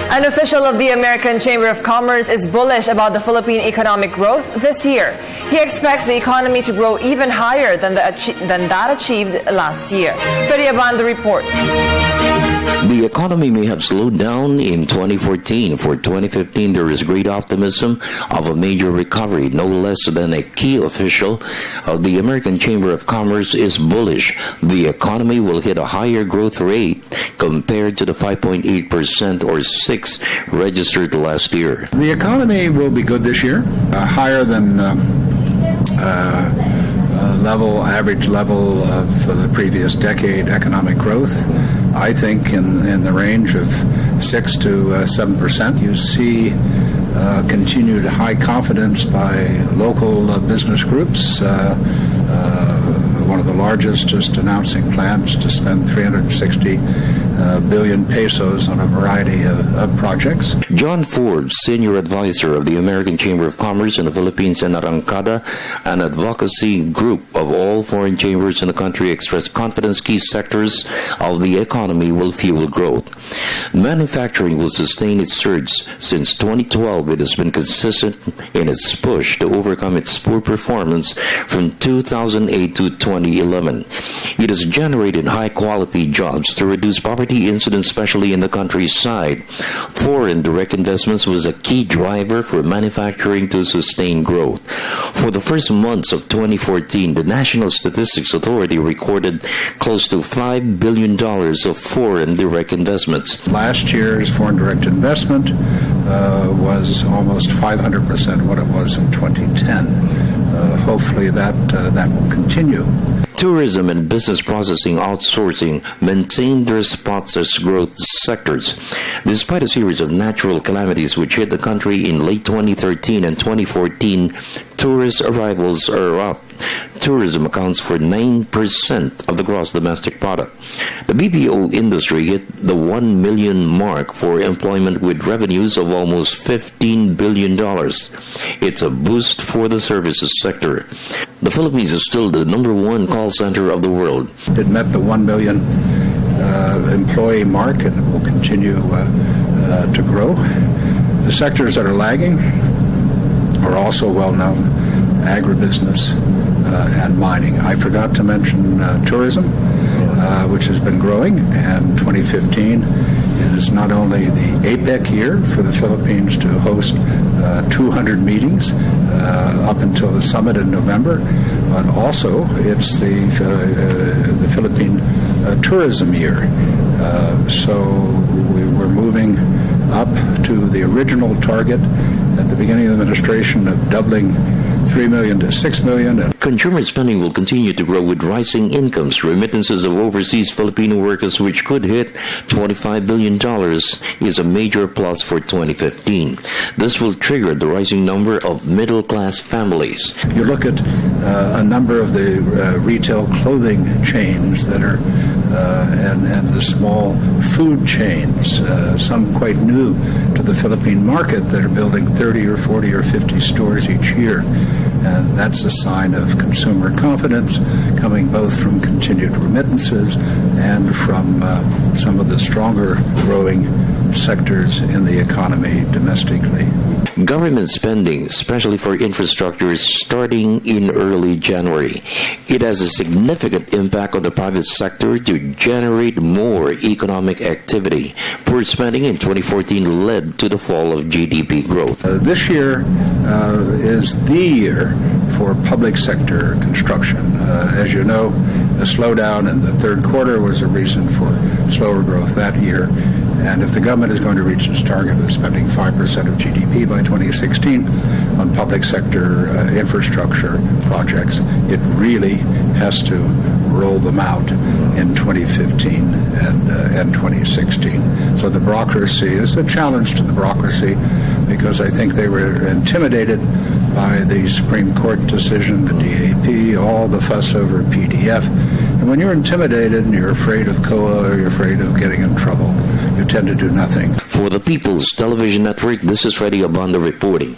An official of the American Chamber of Commerce is bullish about the Philippine economic growth this year. He expects the economy to grow even higher than that achieved last year. Freddie Abando reports. The economy may have slowed down in 2014. For 2015, there is great optimism of a major recovery. No less than a key official of the American Chamber of Commerce is bullish. The economy will hit a higher growth rate compared to the 5.8% or 6% registered last year. The economy will be good this year, higher than average level of the previous decade economic growth. I think in the range of 6 to 7%. You see continued high confidence by local business groups. One of the largest just announcing plans to spend 360 billion pesos on a variety of projects. John Forbes, senior advisor of the American Chamber of Commerce in the Philippines and Arrancada, an advocacy group of all foreign chambers in the country, expressed confidence key sectors of the economy will fuel growth. Manufacturing will sustain its surge. Since 2012, it has been consistent in its push to overcome its poor performance from 2008 to 2011. It has generated high-quality jobs to reduce poverty incidence, especially in the countryside. Foreign direct investments was a key driver for manufacturing to sustain growth. For the first months of 2014, the National Statistics Authority recorded close to $5 billion of foreign direct investments. Last year's foreign direct investment was almost 500% what it was in 2010. Hopefully that will continue. Tourism and business processing outsourcing maintained their spots as growth sectors. Despite a series of natural calamities which hit the country in late 2013 and 2014, tourist arrivals are up. Tourism accounts for 9% of the gross domestic product. The BPO industry hit the 1 million mark for employment with revenues of almost $15 billion. It's a boost for the services sector. The Philippines is still the #1 call center of the world. It met the 1 million employee mark and it will continue to grow. The sectors that are lagging are also well known: agribusiness and mining. I forgot to mention tourism, which has been growing, and 2015 is not only the APEC year for the Philippines to host 200 meetings up until the summit in November, but also it's the Philippine tourism year. So we're moving up to the original target at the beginning of the administration of doubling 3 million to 6 million. Consumer spending will continue to grow with rising incomes. Remittances of overseas Filipino workers, which could hit $25 billion, is a major plus for 2015. This will trigger the rising number of middle-class families. You look at a number of the retail clothing chains that are and the small food chains, some quite new to the Philippine market, that are building 30 or 40 or 50 stores each year. And that's a sign of consumer confidence coming both from continued remittances and from some of the stronger growing sectors in the economy domestically. Government spending, especially for infrastructure, is starting in early January. It has a significant impact on the private sector to generate more economic activity. Poor spending in 2014 led to the fall of GDP growth. This year is the year for public sector construction. As you know, the slowdown in the third quarter was a reason for slower growth that year. And if the government is going to reach its target of spending 5% of GDP by 2016 on public sector infrastructure projects, it really has to roll them out in 2015 and 2016. So the bureaucracy is a challenge to the bureaucracy, because I think they were intimidated by the Supreme Court decision, the DAP, all the fuss over PDF. And when you're intimidated and you're afraid of COA or you're afraid of getting in trouble, you tend to do nothing. For the People's Television Network, this is Freddie Abando reporting.